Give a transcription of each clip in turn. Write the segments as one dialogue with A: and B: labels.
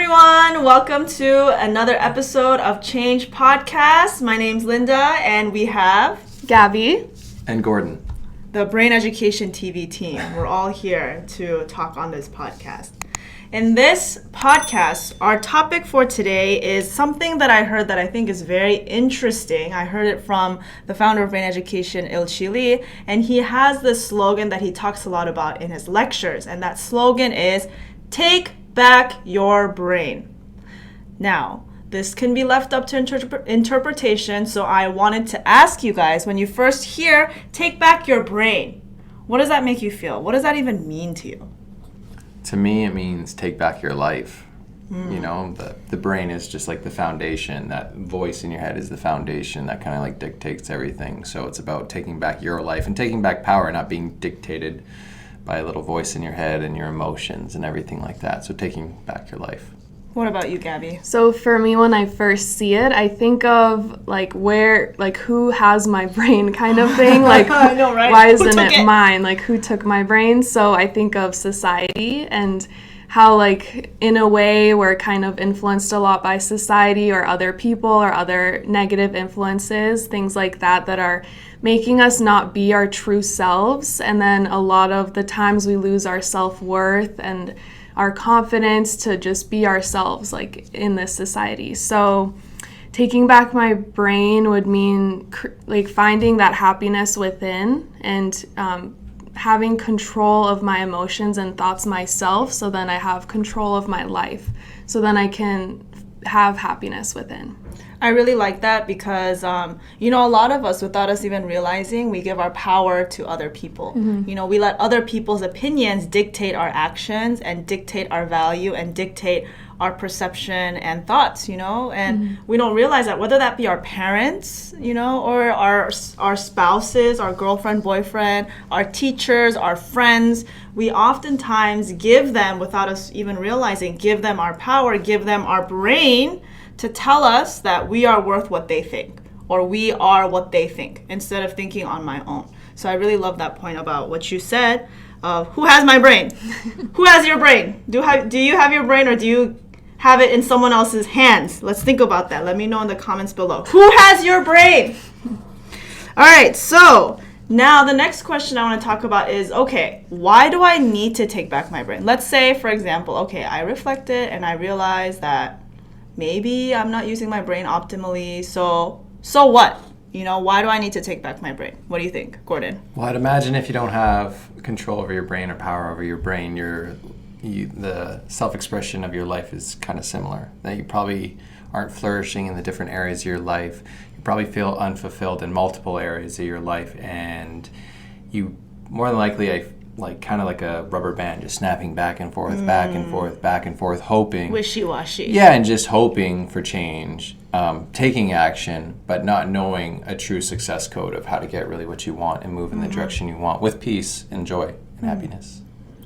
A: everyone. Welcome to another episode of Change Podcast. My name's Linda, and we have
B: Gabi
C: and Gordon,
A: the Brain Education TV team. We're all here to talk on this podcast. In this podcast, our topic for today is something that I heard that I think is very interesting. I heard it from the founder of Brain Education, Il Chili, and he has this slogan that he talks a lot about in his lectures, and that slogan is, "Take back your brain." Now, this can be left up to interpretation, so I wanted to ask you guys, when you first hear, "take back your brain," what does that make you feel? What does that even mean to you?
C: To me, it means take back your life. You know, the brain is just like the foundation. That voice in your head is the foundation that kind of like dictates everything. So it's about taking back your life and taking back power, not being dictated by a little voice in your head and your emotions and everything like that. So taking back your life.
A: What about you, Gabi?
B: So for me, when I first see it, I think of who has my brain kind of thing. Like,
A: I know, right?
B: Why isn't it mine? Like, who took my brain? So I think of society and how, like, in a way, we're kind of influenced a lot by society or other people or other negative influences, things like that are making us not be our true selves. And then a lot of the times we lose our self-worth and our confidence to just be ourselves, like, in this society. So taking back my brain would mean like finding that happiness within and having control of my emotions and thoughts myself, so then I have control of my life, so then I can have happiness within.
A: I really like that because, a lot of us, without us even realizing, we give our power to other people. Mm-hmm. We let other people's opinions dictate our actions and dictate our value and dictate our perception and thoughts, and we don't realize that, whether that be our parents, or our spouses, our girlfriend, boyfriend, our teachers, our friends, we oftentimes give them, without us even realizing, give them our power, give them our brain to tell us that we are worth what they think, or we are what they think, instead of thinking on my own. So I really love that point about what you said. Who has my brain? Who has your brain? Do you have your brain, or do you have it in someone else's hands? Let's think about that. Let me know in the comments below. Who has your brain? All right, so now the next question I want to talk about is, okay, why do I need to take back my brain? Let's say, for example, okay, I reflected and I realized that maybe I'm not using my brain optimally, so what? Why do I need to take back my brain? What do you think, Gordon?
C: Well, I'd imagine if you don't have control over your brain or power over your brain, the self-expression of your life is kind of similar. That you probably aren't flourishing in the different areas of your life. You probably feel unfulfilled in multiple areas of your life, and you more than likely, kind of like a rubber band, just snapping back and forth, back and forth, back and forth, hoping.
A: Wishy-washy.
C: Yeah, and just hoping for change, taking action, but not knowing a true success code of how to get really what you want and move in the direction you want with peace and joy and happiness.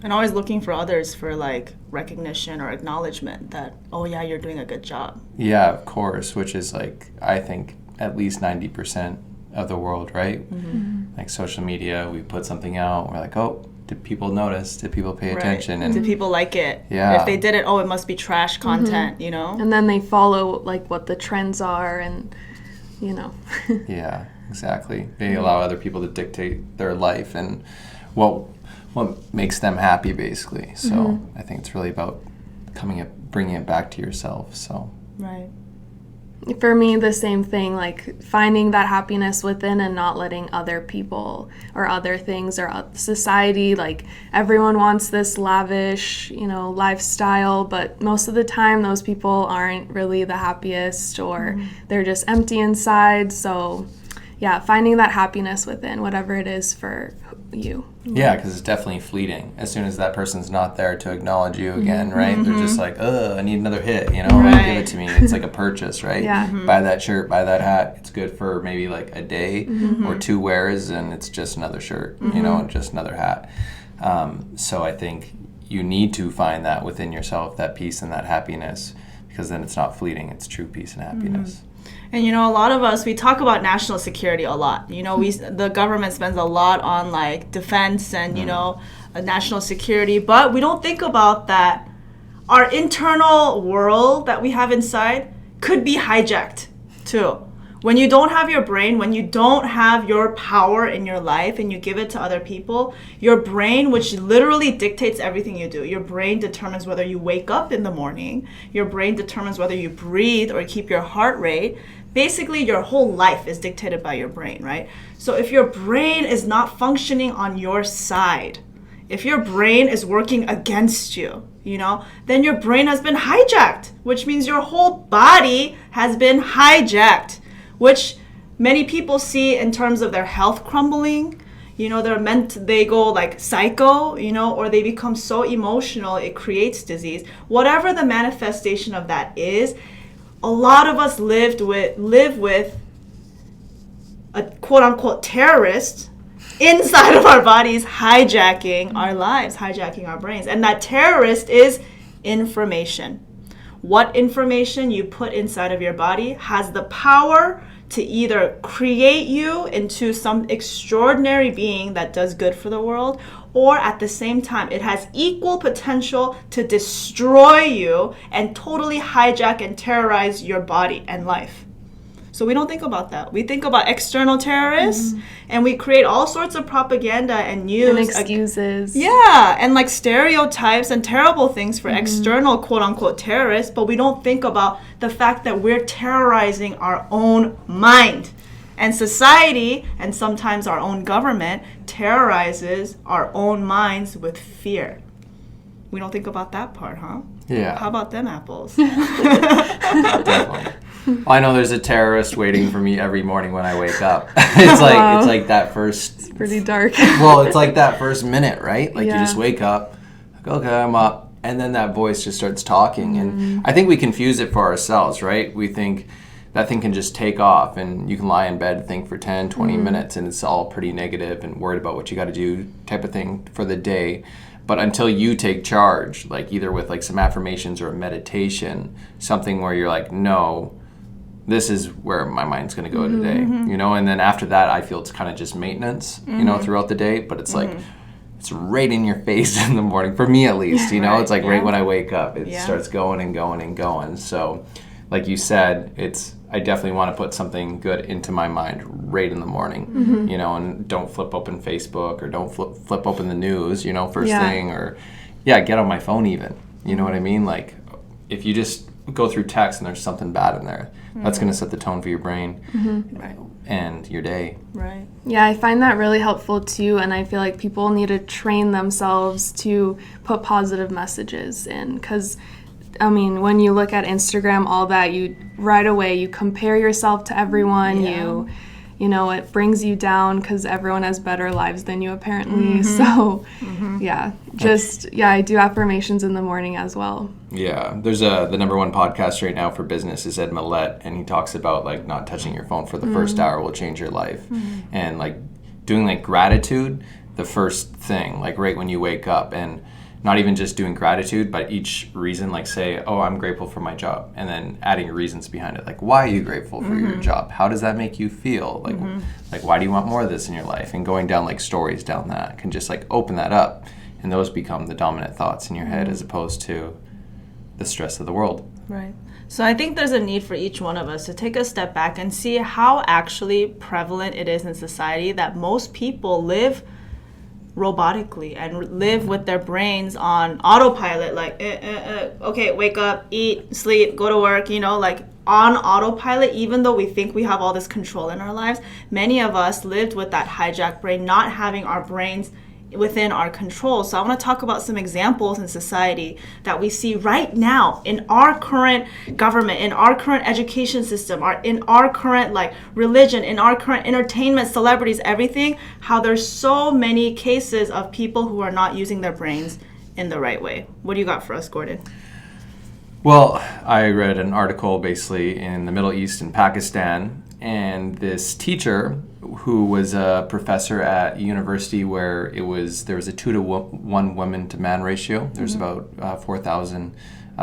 A: And always looking for others for, like, recognition or acknowledgement that, oh yeah, you're doing a good job.
C: Yeah, of course, which is, like, I think at least 90% of the world, right? Mm-hmm. Like social media, we put something out, we're like, oh, did people notice? Did people pay attention? And
A: did people like it?
C: Yeah.
A: If they didn't, oh, it must be trash content,
B: And then they follow, like, what the trends are and,
C: Yeah, exactly. They allow other people to dictate their life and what makes them happy, basically. So I think it's really about bringing it back to yourself. So
A: right.
B: For me, the same thing, like finding that happiness within and not letting other people or other things or society, like everyone wants this lavish, lifestyle, but most of the time those people aren't really the happiest, or they're just empty inside. So yeah, finding that happiness within, whatever it is for you.
C: Yeah, because it's definitely fleeting. As soon as that person's not there to acknowledge you again, right? They're just like, I need another hit,
A: Right.
C: Give it to me. It's like a purchase, right?
B: Yeah.
C: Buy that shirt, buy that hat. It's good for maybe like a day or two wears, and it's just another shirt, and just another hat. So I think you need to find that within yourself, that peace and that happiness, because then it's not fleeting. It's true peace and happiness.
A: And a lot of us, we talk about national security a lot. The government spends a lot on, like, defense and national security, but we don't think about that our internal world that we have inside could be hijacked too. When you don't have your brain, when you don't have your power in your life and you give it to other people, your brain, which literally dictates everything you do, your brain determines whether you wake up in the morning, your brain determines whether you breathe or keep your heart rate. Basically, your whole life is dictated by your brain, right? So if your brain is not functioning on your side, if your brain is working against you, then your brain has been hijacked, which means your whole body has been hijacked, which many people see in terms of their health crumbling. They go like psycho, or they become so emotional, it creates disease. Whatever the manifestation of that is, a lot of us live with a quote-unquote terrorist inside of our bodies, hijacking our lives, hijacking our brains. And that terrorist is information. What information you put inside of your body has the power to either create you into some extraordinary being that does good for the world, or at the same time, it has equal potential to destroy you and totally hijack and terrorize your body and life. So we don't think about that. We think about external terrorists, and we create all sorts of propaganda and news.
B: And excuses.
A: And like stereotypes and terrible things for external quote-unquote terrorists, but we don't think about the fact that we're terrorizing our own mind. And society, and sometimes our own government, terrorizes our own minds with fear. We don't think about that part, huh?
C: Yeah.
A: How about them apples?
C: Definitely. Well, I know there's a terrorist waiting for me every morning when I wake up. It's like that first.
B: It's pretty dark.
C: Well, it's like that first minute, right? Like you
B: Yeah.
C: just wake up, like, okay, I'm up, and then that voice just starts talking, and I think we confuse it for ourselves, right? We think that thing can just take off, and you can lie in bed, think for 10, 20 minutes, and it's all pretty negative and worried about what you got to do type of thing for the day. But until you take charge, like either with like some affirmations or a meditation, something where you're like, no, this is where my mind's going to go today, and then after that, I feel it's kind of just maintenance, throughout the day, but it's like, it's right in your face in the morning, for me at least,
A: Right,
C: it's like
A: yeah.
C: right when I wake up, it
A: Yeah.
C: starts going and going and going. So like you said, I definitely want to put something good into my mind right in the morning, and don't flip open Facebook or don't flip open the news, first
B: Yeah.
C: thing, or get on my phone even, you know what I mean? Like if you just go through text and there's something bad in there, that's going to set the tone for your brain
A: Right.
C: and your day.
A: Right.
B: Yeah, I find that really helpful too, and I feel like people need to train themselves to put positive messages in, because I mean, when you look at Instagram, all that, right away you compare yourself to everyone.
A: Yeah.
B: It brings you down because everyone has better lives than you apparently. So, I do affirmations in the morning as well.
C: Yeah, there's the number one podcast right now for business is Ed Millett, and he talks about like not touching your phone for the first hour will change your life, and like doing like gratitude the first thing, like right when you wake up, and not even just doing gratitude, but each reason, like say, oh, I'm grateful for my job, and then adding reasons behind it, like why are you grateful for your job? How does that make you feel? Like why do you want more of this in your life? And going down like stories down that can just like open that up, and those become the dominant thoughts in your head as opposed to the stress of the world.
A: Right. So I think there's a need for each one of us to take a step back and see how actually prevalent it is in society that most people live robotically and live with their brains on autopilot, like okay, wake up, eat, sleep, go to work, like on autopilot. Even though we think we have all this control in our lives, many of us lived with that hijacked brain, not having our brains within our control. So I want to talk about some examples in society that we see right now in our current government, in our current education system, in our current like religion, in our current entertainment, celebrities, everything, how there's so many cases of people who are not using their brains in the right way. What do you got for us, Gordon?
C: Well, I read an article basically in the Middle East in Pakistan, and this teacher who was a professor at a university where there was a 2-to-1 women to man ratio. There's about 4,000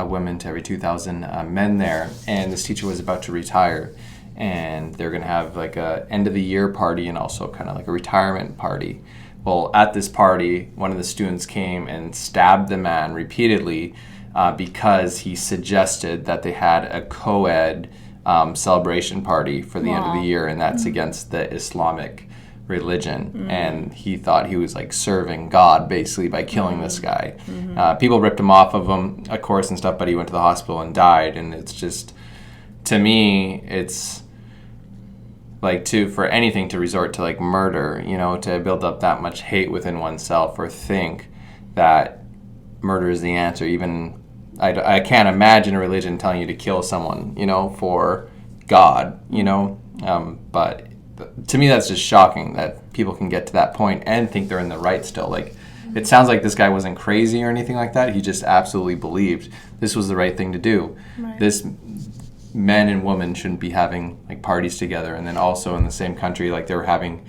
C: women to every 2,000 men there, and this teacher was about to retire, and they're going to have like a end of the year party and also kind of like a retirement party. Well, at this party, one of the students came and stabbed the man repeatedly because he suggested that they had a co-ed celebration party for the end of the year, and that's against the Islamic religion. And he thought he was like serving God basically by killing this guy. People ripped him off of him, of course, and stuff, but he went to the hospital and died. And it's just, to me, it's like for anything to resort to like murder, you know, to build up that much hate within oneself, or think that murder is the answer. Even I can't imagine a religion telling you to kill someone, you know, for God, you know. But to me, that's just shocking that people can get to that point and think they're in the right still. Like, it sounds like this guy wasn't crazy or anything like that. He just absolutely believed this was the right thing to do.
A: Right.
C: This men and women shouldn't be having like parties together. And then also in the same country, like they're trying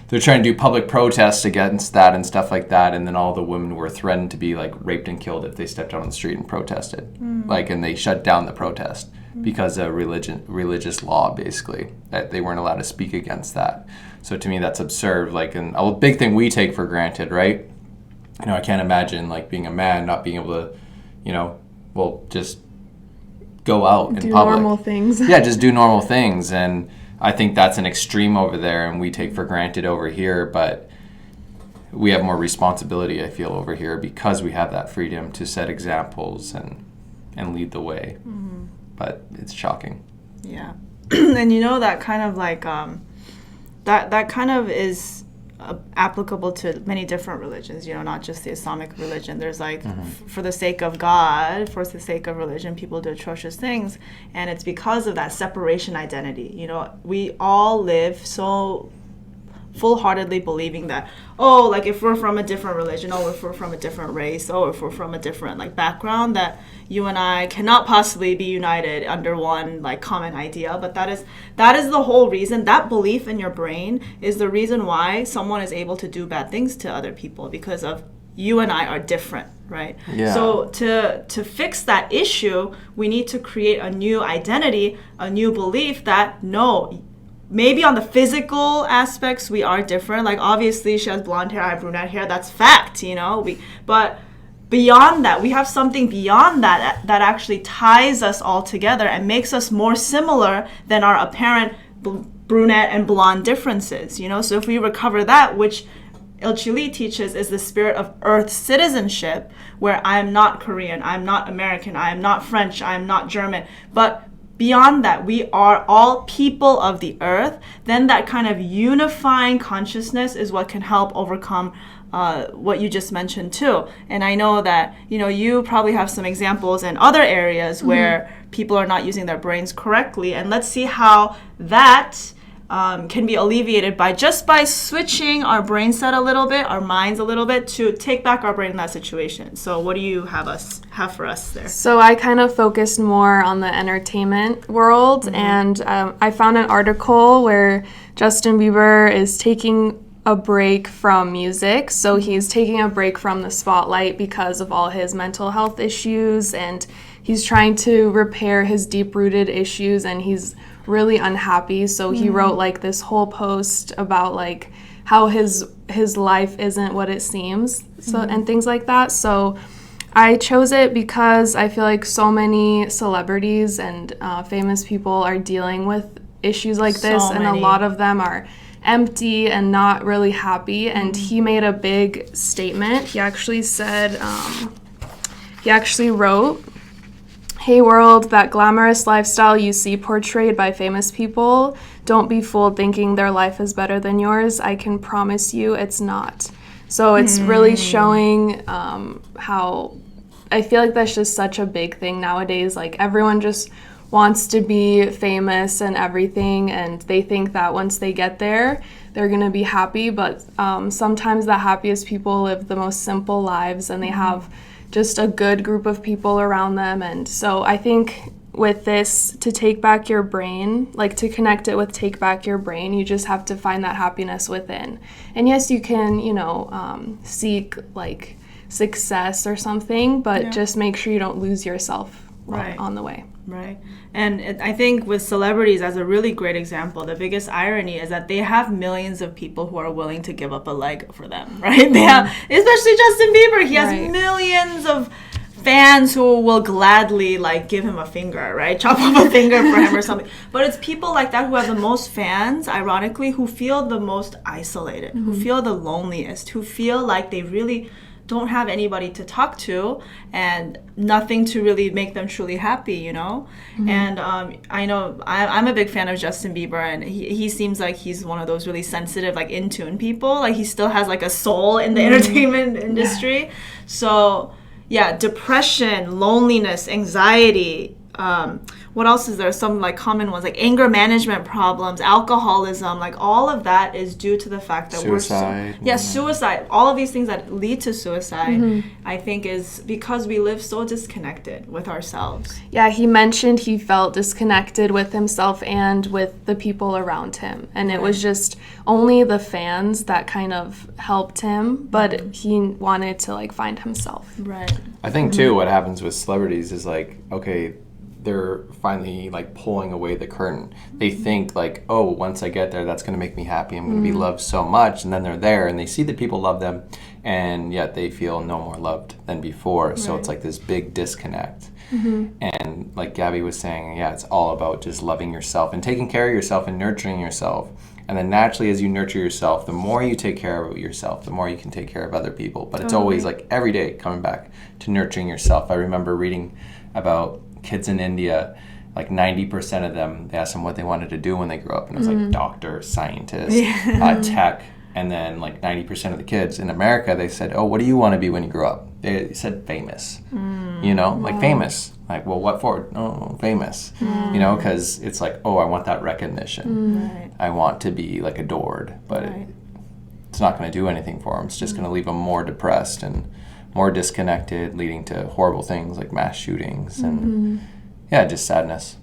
C: to do public protests against that and stuff like that. And then all the women were threatened to be like raped and killed if they stepped out on the street and protested. Like, and they shut down the protest because of religious law, basically, that they weren't allowed to speak against that. So to me, that's absurd. Like, and a big thing we take for granted, right? You know, I can't imagine like being a man not being able to, you know, well, just go out in public. Do
B: normal things.
C: Yeah, just do normal things. And I think that's an extreme over there, and we take for granted over here. But we have more responsibility, I feel, over here, because we have that freedom to set examples and lead the way. But it's shocking.
A: Yeah. And you know, that kind of like that kind of is applicable to many different religions, you know, not just the Islamic religion. There's like, for the sake of God, for the sake of religion, people do atrocious things. And it's because of that separation identity. You know, we all live so full-heartedly believing that, oh, like if we're from a different religion, oh, if we're from a different race, oh, if we're from a different like background, that you and I cannot possibly be united under one like common idea. But that is the whole reason. That belief in your brain is the reason why someone is able to do bad things to other people, because of you and I are different, right?
C: Yeah.
A: So to fix that issue, we need to create a new identity, a new belief that no, maybe on the physical aspects we are different. Like, obviously she has blonde hair, I have brunette hair. That's fact, you know. But beyond that, we have something beyond that actually ties us all together and makes us more similar than our apparent brunette and blonde differences, you know. So if we recover that, which Il Chili teaches is the spirit of Earth citizenship, where I am not Korean, I am not American, I am not French, I am not German, but beyond that, we are all people of the earth, then that kind of unifying consciousness is what can help overcome what you just mentioned too. And I know that, you know, you probably have some examples in other areas where people are not using their brains correctly. And let's see how that can be alleviated by switching our brain set a little bit, our minds a little bit, to take back our brain in that situation. So what do you have for us there?
B: So I kind of focused more on the entertainment world, and I found an article where Justin Bieber is taking a break from music. So he's taking a break from the spotlight because of all his mental health issues, and he's trying to repair his deep-rooted issues, and he's really unhappy. So he wrote like this whole post about like how his life isn't what it seems, so and things like that. So I chose it because I feel like so many celebrities and famous people are dealing with issues like this, and a lot of them are empty and not really happy. And he made a big statement. He actually said, he actually wrote, "Hey world, that glamorous lifestyle you see portrayed by famous people, don't be fooled thinking their life is better than yours. I can promise you it's not." So it's really showing how I feel like that's just such a big thing nowadays. Like, everyone just wants to be famous and everything, and they think that once they get there, they're going to be happy. But sometimes the happiest people live the most simple lives, and they have just a good group of people around them. And so I think with this, to take back your brain, like to connect it with take back your brain, you just have to find that happiness within. And yes, you can, you know, seek like success or something, but just make sure you don't lose yourself on the way.
A: Right. And I think with celebrities, as a really great example, the biggest irony is that they have millions of people who are willing to give up a leg for them, right? They have, especially Justin Bieber. He has millions of fans who will gladly like give him a finger, right? Chop off a finger for him or something. But it's people like that who have the most fans, ironically, who feel the most isolated, who feel the loneliest, who feel like they really don't have anybody to talk to and nothing to really make them truly happy, you know? And I know I'm a big fan of Justin Bieber, and he seems like he's one of those really sensitive, like in tune people. Like he still has like a soul in the entertainment industry. So yeah, depression, loneliness, anxiety, what else is there? Some like common ones like anger management problems, alcoholism, like all of that is due to the fact that
C: suicide.
A: Suicide. All of these things that lead to suicide, I think, is because we live so disconnected with ourselves.
B: Yeah, he mentioned he felt disconnected with himself and with the people around him. And it was just only the fans that kind of helped him, but he wanted to like find himself.
A: Right.
C: I think too what happens with celebrities is like, okay, they're finally like pulling away the curtain. They think like, oh, once I get there, that's going to make me happy. I'm going to be loved so much. And then they're there and they see that people love them, and yet they feel no more loved than before. So it's like this big disconnect. And like Gabi was saying, yeah, it's all about just loving yourself and taking care of yourself and nurturing yourself. And then naturally, as you nurture yourself, the more you take care of yourself, the more you can take care of other people. But it's always like every day coming back to nurturing yourself. I remember reading about kids in India, like 90% of them, they asked them what they wanted to do when they grew up. And it was like doctor, scientist, tech. And then like 90% of the kids in America, they said, oh, what do you want to be when you grow up? They said famous, you know, like famous. Like, well, what for? Oh, famous, you know, because it's like, oh, I want that recognition. I want to be like adored, but it's not going to do anything for them. It's just going to leave them more depressed and more disconnected, leading to horrible things like mass shootings and just sadness.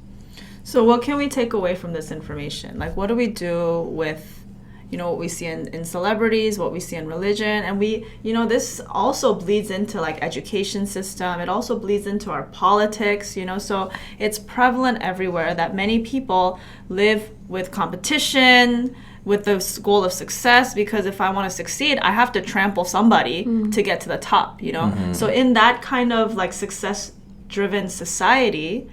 A: So what can we take away from this information? Like, what do we do with, you know, what we see in celebrities, what we see in religion? And we, you know, this also bleeds into like education system. It also bleeds into our politics, you know, so it's prevalent everywhere that many people live with competition, with the goal of success, because if I want to succeed, I have to trample somebody to get to the top, you know? So in that kind of like success-driven society,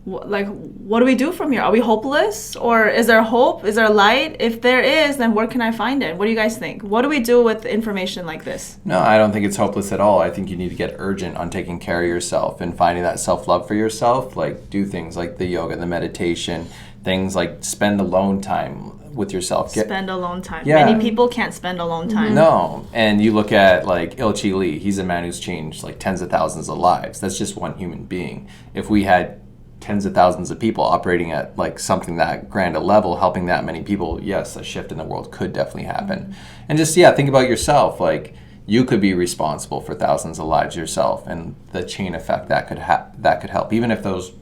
A: like, what do we do from here? Are we hopeless? Or is there hope? Is there light? If there is, then where can I find it? What do you guys think? What do we do with information like this?
C: No, I don't think it's hopeless at all. I think you need to get urgent on taking care of yourself and finding that self-love for yourself. Like, do things like the yoga, the meditation, things like spend alone time with yourself.
A: Spend alone time.
C: Yeah.
A: Many people can't spend alone time.
C: No. And you look at like Il-Chi Lee, he's a man who's changed like tens of thousands of lives. That's just one human being. If we had tens of thousands of people operating at like something that grand a level, helping that many people, yes, a shift in the world could definitely happen. And just, think about yourself. Like, you could be responsible for thousands of lives yourself, and the chain effect that could help. Even if those,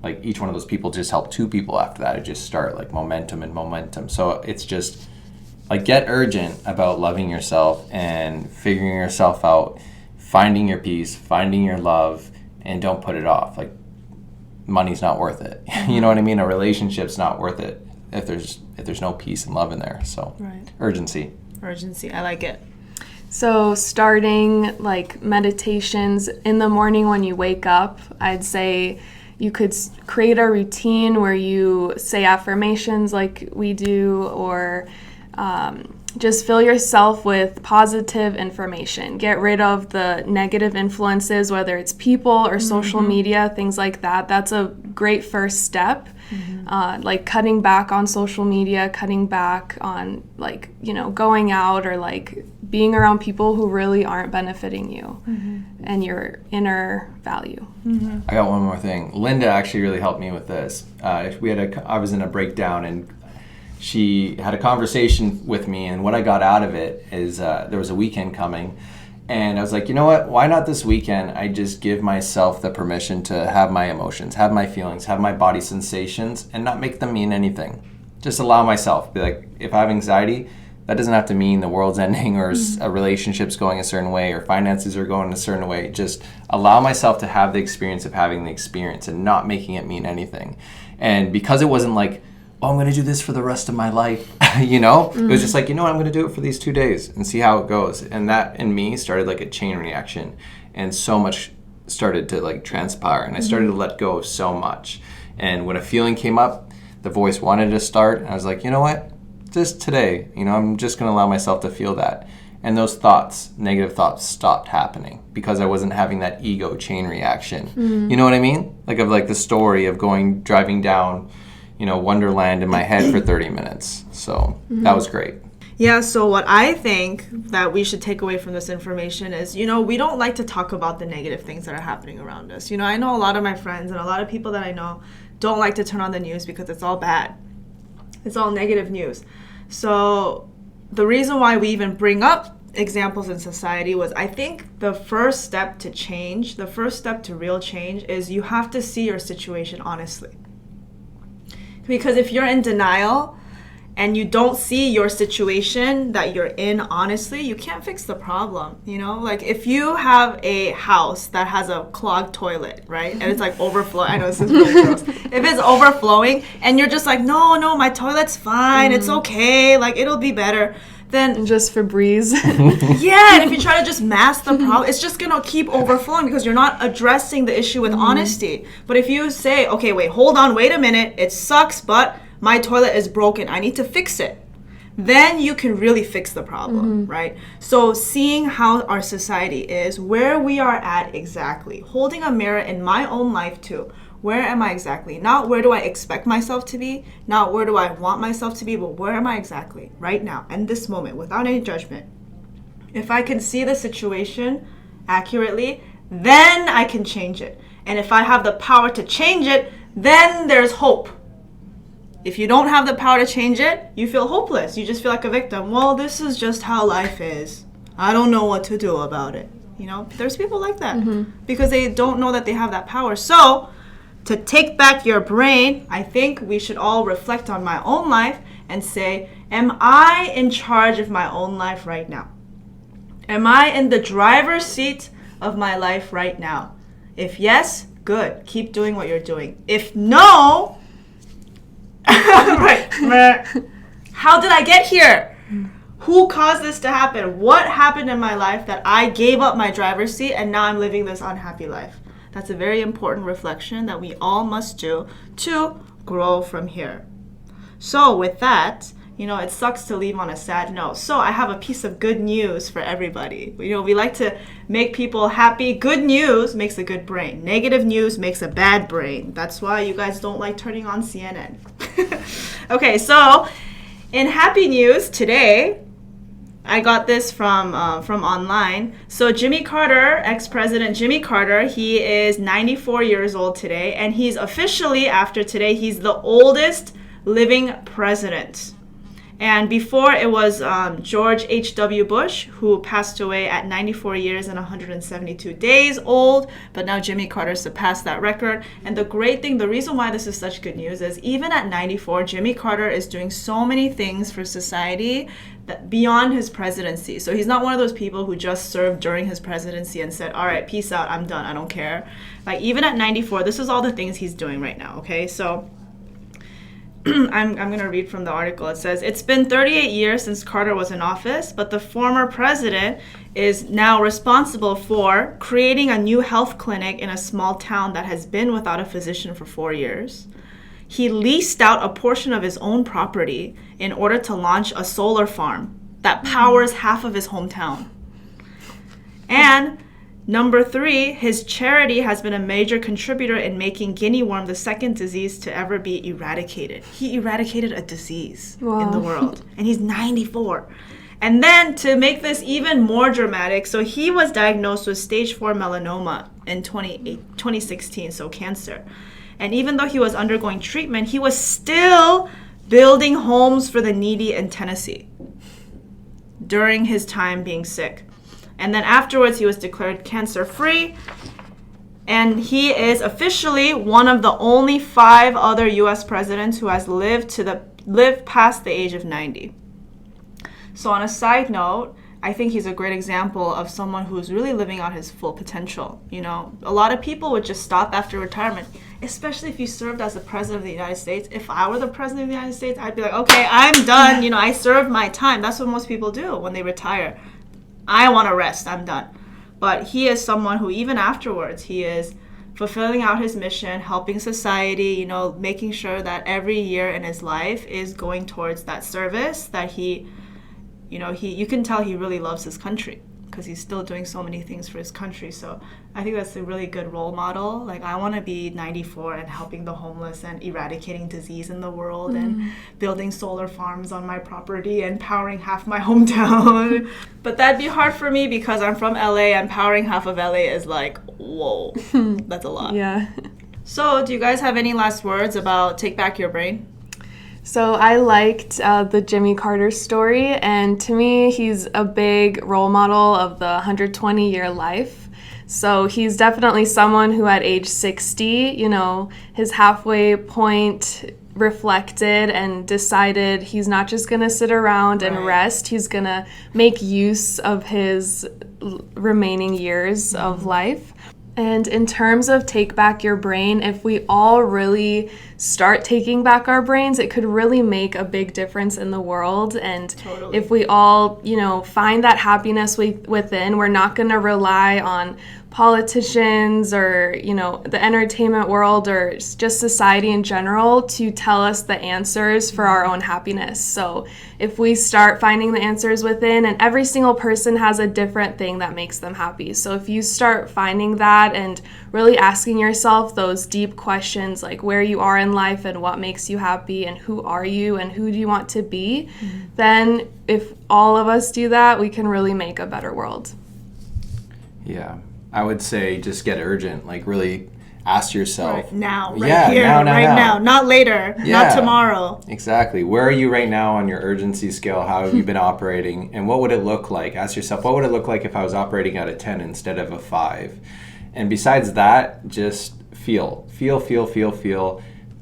C: like each one of those people just help two people after that, it just start like momentum. So it's just like, get urgent about loving yourself and figuring yourself out, finding your peace, finding your love, and don't put it off. Like, money's not worth it. You know what I mean? A relationship's not worth it if there's no peace and love in there. So urgency.
A: I like it.
B: So starting like meditations in the morning when you wake up, I'd say you could create a routine where you say affirmations like we do, or just fill yourself with positive information. Get rid of the negative influences, whether it's people or social media, things like that. That's a great first step. Like cutting back on social media, cutting back on like, you know, going out or like being around people who really aren't benefiting you and your inner value.
C: I got one more thing. Linda actually really helped me with this. I was in a breakdown, and she had a conversation with me, and what I got out of it is there was a weekend coming, and I was like, you know what, why not this weekend I just give myself the permission to have my emotions, have my feelings, have my body sensations, and not make them mean anything. Just allow myself. Be like, if I have anxiety, that doesn't have to mean the world's ending or a relationship's going a certain way or finances are going a certain way. Just allow myself to have the experience of having the experience and not making it mean anything. And because it wasn't like, oh, I'm going to do this for the rest of my life, you know? It was just like, you know what, I'm going to do it for these 2 days and see how it goes. And that, in me, started like a chain reaction. And so much started to like transpire, and I started to let go of so much. And when a feeling came up, the voice wanted to start, and I was like, you know what? Just today, I'm just going to allow myself to feel that. And those thoughts, negative thoughts, stopped happening because I wasn't having that ego chain reaction. You know what I mean? Like the story of driving down, Wonderland in my head for 30 minutes. So that was great.
A: Yeah, so what I think that we should take away from this information is, we don't like to talk about the negative things that are happening around us. I know a lot of my friends and a lot of people that I know don't like to turn on the news because it's all bad. It's all negative news. So the reason why we even bring up examples in society was, I think the first step to change, the first step to real change is you have to see your situation honestly. Because if you're in denial and you don't see your situation that you're in honestly, you can't fix the problem, Like if you have a house that has a clogged toilet, right? And it's like overflowing. I know this is really gross. If it's overflowing and you're just like, no, my toilet's fine. It's okay. Like it'll be better. Then
B: just Febreze.
A: Yeah, and if you try to just mask the problem, it's just gonna keep overflowing because you're not addressing the issue with honesty. But if you say, okay, wait a minute, it sucks, but my toilet is broken, I need to fix it, then you can really fix the problem, right? So seeing how our society is, where we are at exactly, holding a mirror in my own life too. Where am I exactly? Not where do I expect myself to be, not where do I want myself to be, but where am I exactly right now, in this moment, without any judgment. If I can see the situation accurately, then I can change it. And if I have the power to change it, then there's hope. If you don't have the power to change it, you feel hopeless. You just feel like a victim. Well, this is just how life is. I don't know what to do about it. There's people like that because they don't know that they have that power. So to take back your brain, I think we should all reflect on my own life and say, am I in charge of my own life right now? Am I in the driver's seat of my life right now? If yes, good. Keep doing what you're doing. If no, right. How did I get here? Who caused this to happen? What happened in my life that I gave up my driver's seat and now I'm living this unhappy life? That's a very important reflection that we all must do to grow from here. So with that, it sucks to leave on a sad note. So I have a piece of good news for everybody. We like to make people happy. Good news makes a good brain. Negative news makes a bad brain. That's why you guys don't like turning on CNN. Okay, so in happy news today, I got this from online. So Jimmy Carter, ex-president Jimmy Carter, he is 94 years old today, and he's officially, after today, he's the oldest living president. And before it was George H.W. Bush, who passed away at 94 years and 172 days old. But now Jimmy Carter surpassed that record. And the great thing, the reason why this is such good news is even at 94, Jimmy Carter is doing so many things for society that beyond his presidency. So he's not one of those people who just served during his presidency and said, all right, peace out, I'm done, I don't care. Like even at 94, this is all the things he's doing right now, okay? So I'm going to read from the article. It says, it's been 38 years since Carter was in office, but the former president is now responsible for creating a new health clinic in a small town that has been without a physician for 4 years. He leased out a portion of his own property in order to launch a solar farm that powers half of his hometown. And number 3, his charity has been a major contributor in making guinea worm the second disease to ever be eradicated. He eradicated a disease in the world, and he's 94. And then to make this even more dramatic, so he was diagnosed with stage 4 melanoma in 2016, so cancer. And even though he was undergoing treatment, he was still building homes for the needy in Tennessee during his time being sick. And then afterwards, he was declared cancer-free. And he is officially one of the only 5 other U.S. presidents who has lived past the age of 90. So on a side note, I think he's a great example of someone who's really living out his full potential. A lot of people would just stop after retirement, especially if you served as the president of the United States. If I were the president of the United States, I'd be like, okay, I'm done. I served my time. That's what most people do when they retire. I want to rest. I'm done. But he is someone who, even afterwards, he is fulfilling out his mission, helping society, making sure that every year in his life is going towards that service that he you can tell he really loves his country, because he's still doing so many things for his country. So I think that's a really good role model. Like, I want to be 94 and helping the homeless and eradicating disease in the world and building solar farms on my property and powering half my hometown. But that'd be hard for me because I'm from LA, and powering half of LA is like, whoa, that's a lot.
B: Yeah.
A: So do you guys have any last words about Take Back Your Brain?
B: So I liked the Jimmy Carter story, and to me, he's a big role model of the 120-year life. So he's definitely someone who at age 60, his halfway point reflected and decided he's not just going to sit around and rest, he's going to make use of his remaining years of life. And in terms of take back your brain, if we all really start taking back our brains, it could really make a big difference in the world. And if we all, find that happiness within, we're not going to rely on politicians or, the entertainment world or just society in general to tell us the answers for our own happiness. So if we start finding the answers within, and every single person has a different thing that makes them happy. So if you start finding that and really asking yourself those deep questions, like where you are in life and what makes you happy and who are you and who do you want to be, then if all of us do that, we can really make a better world.
C: Yeah. I would say just get urgent, like really ask yourself.
A: Right now,
C: now.
A: Not later, not tomorrow.
C: Exactly. Where are you right now on your urgency scale? How have you been operating? And what would it look like? Ask yourself, what would it look like if I was operating at a 10 instead of a 5? And besides that, just feel.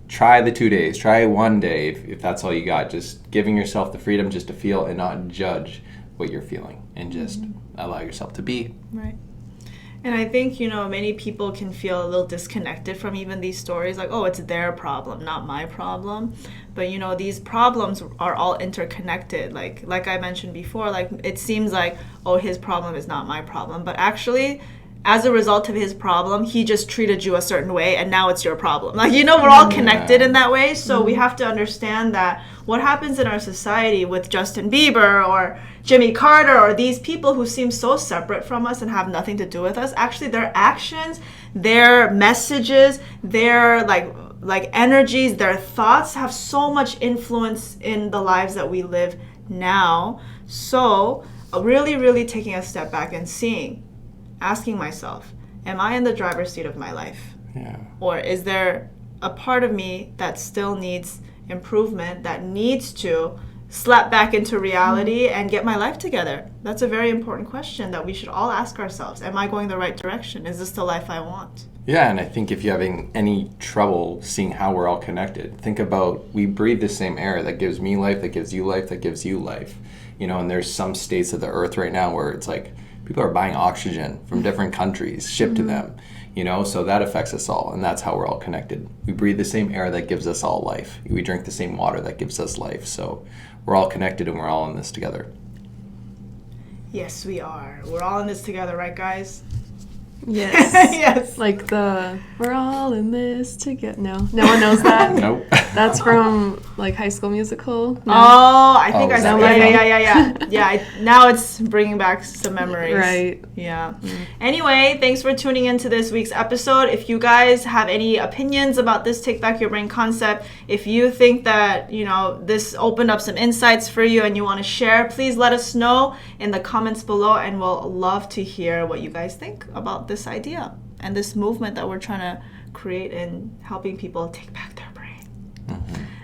C: Try the 2 days. Try one day if that's all you got. Just giving yourself the freedom just to feel and not judge what you're feeling, and just allow yourself to be.
A: Right. And I think, many people can feel a little disconnected from even these stories, like, oh, it's their problem, not my problem. But, these problems are all interconnected. Like I mentioned before, like, it seems like, oh, his problem is not my problem. But actually, as a result of his problem, he just treated you a certain way, and now it's your problem. Like, we're all connected in that way. So we have to understand that what happens in our society with Justin Bieber or Jimmy Carter or these people who seem so separate from us and have nothing to do with us, actually their actions, their messages, their like energies, their thoughts have so much influence in the lives that we live now. So really, really taking a step back and asking myself, am I in the driver's seat of my life?
C: Yeah. Or
A: is there a part of me that still needs improvement, that needs to slap back into reality and get my life together? That's a very important question that we should all ask ourselves. Am I going the right direction? Is this the life I want?
C: Yeah, and I think if you're having any trouble seeing how we're all connected, think about, we breathe the same air that gives me life, that gives you life, that gives you life. And there's some states of the earth right now where it's like people are buying oxygen from different countries, shipped to them. So that affects us all, and that's how we're all connected. We breathe the same air that gives us all life. We drink the same water that gives us life. So we're all connected, and we're all in this together.
A: Yes, we are. We're all in this together, right, guys?
B: Yes.
A: Yes.
B: Like we're all in this together. No one knows that.
C: Nope.
B: That's from High School Musical. No.
A: Oh, I think I saw.
B: Yeah.
A: Yeah. Now it's bringing back some memories.
B: Right.
A: Yeah. Anyway, thanks for tuning into this week's episode. If you guys have any opinions about this Take Back Your Brain concept, if you think that this opened up some insights for you and you want to share, please let us know in the comments below, and we'll love to hear what you guys think about this idea and this movement that we're trying to create in helping people take back their brain.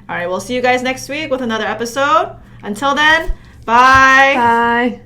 A: All right, we'll see you guys next week with another episode. Until then, bye.
B: Bye.